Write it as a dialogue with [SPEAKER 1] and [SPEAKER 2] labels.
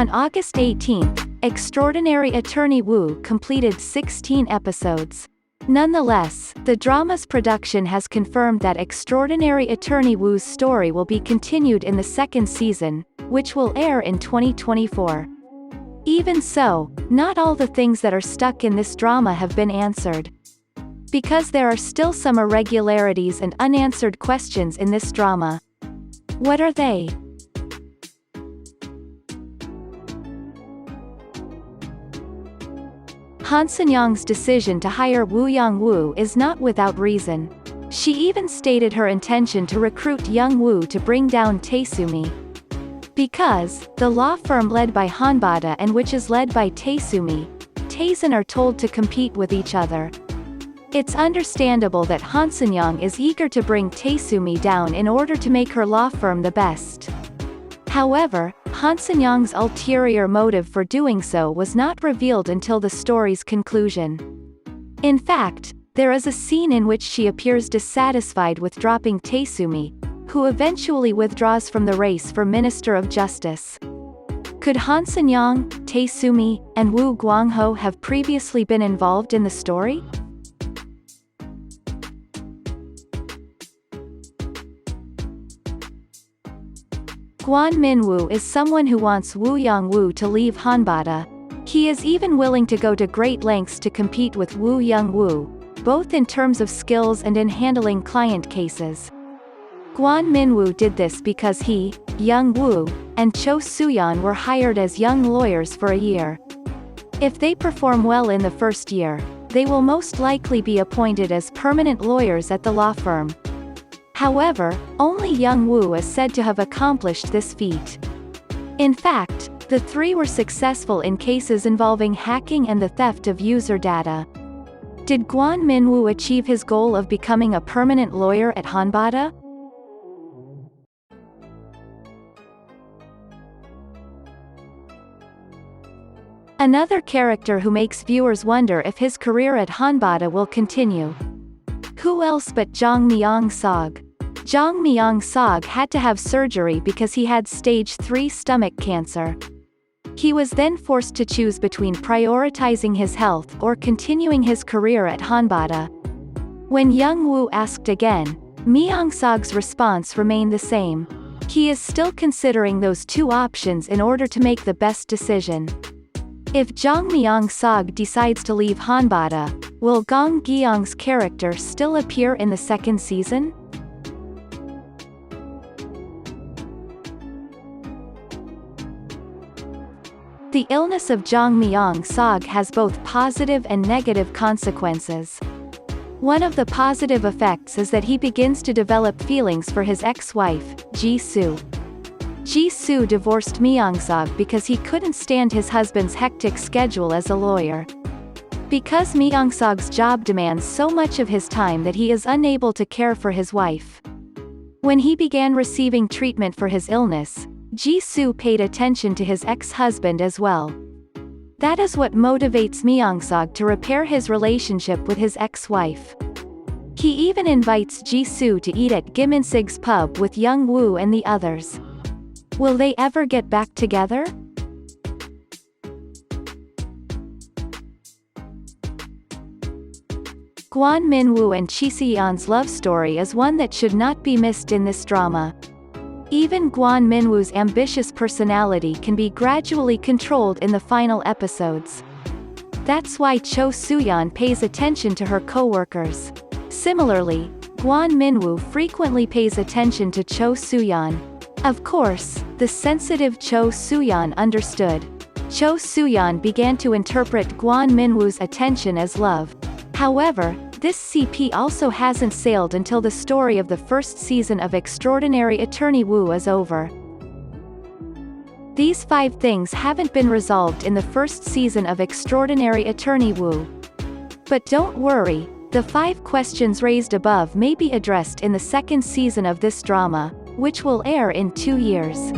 [SPEAKER 1] On August 18, Extraordinary Attorney Woo completed 16 episodes. Nonetheless, the drama's production has confirmed that Extraordinary Attorney Woo's story will be continued in the second season, which will air in 2024. Even so, not all the things that are stuck in this drama have been answered. Because there are still some irregularities and unanswered questions in this drama. What are they? Han Sun-young's decision to hire Woo Young-woo is not without reason. She even stated her intention to recruit Young-woo to bring down Taesumi. Because, the law firm led by Hanbada and which is led by Taesumi, Taesan are told to compete with each other. It's understandable that Han Sun-young is eager to bring Taesumi down in order to make her law firm the best. However, Han Sun-young's ulterior motive for doing so was not revealed until the story's conclusion. In fact, there is a scene in which she appears dissatisfied with dropping Taesumi, who eventually withdraws from the race for Minister of Justice. Could Han Sun-young, Taesumi, and Woo Gwang-ho have previously been involved in the story? Kwon Min-woo is someone who wants Woo Young-woo to leave Hanbada. He is even willing to go to great lengths to compete with Woo Young-woo, both in terms of skills and in handling client cases. Kwon Min-woo did this because he, Young-woo, and Cho Soo-yeon were hired as young lawyers for a year. If they perform well in the first year, they will most likely be appointed as permanent lawyers at the law firm. However, only Young-woo is said to have accomplished this feat. In fact, the three were successful in cases involving hacking and the theft of user data. Did Kwon Min-woo achieve his goal of becoming a permanent lawyer at Hanbada? Another character who makes viewers wonder if his career at Hanbada will continue. Who else but Jong Myung-sog? Jong Myung-sog had to have surgery because he had stage 3 stomach cancer. He was then forced to choose between prioritizing his health or continuing his career at Hanbada. When Young-woo asked again, Myung-sog's response remained the same. He is still considering those two options in order to make the best decision. If Jong Myung-sog decides to leave Hanbada, will Gong Gi-young's character still appear in the second season? The illness of Jong Myung-sog has both positive and negative consequences. One of the positive effects is that he begins to develop feelings for his ex-wife, Ji-soo. Ji-soo divorced Myung-sog because he couldn't stand his husband's hectic schedule as a lawyer. Because Myung-sog's job demands so much of his time that he is unable to care for his wife. When he began receiving treatment for his illness, Ji-soo paid attention to his ex-husband as well. That is what motivates Myung-sog to repair his relationship with his ex-wife. He even invites Ji-soo to eat at Giminsig's pub with Young-woo and the others. Will they ever get back together? Kwon Min-woo and Chi Se-yeon's love story is one that should not be missed in this drama. Even Kwon Min-woo's ambitious personality can be gradually controlled in the final episodes. That's why Cho Soo-yeon pays attention to her co-workers. Similarly, Kwon Min-woo frequently pays attention to Cho Soo-yeon. Of course, the sensitive Cho Soo-yeon understood. Cho Soo-yeon began to interpret Kwon Min-woo's attention as love. However, this CP also hasn't sailed until the story of the first season of Extraordinary Attorney Woo is over. These 5 things haven't been resolved in the first season of Extraordinary Attorney Woo. But don't worry, the 5 questions raised above may be addressed in the second season of this drama, which will air in 2 years.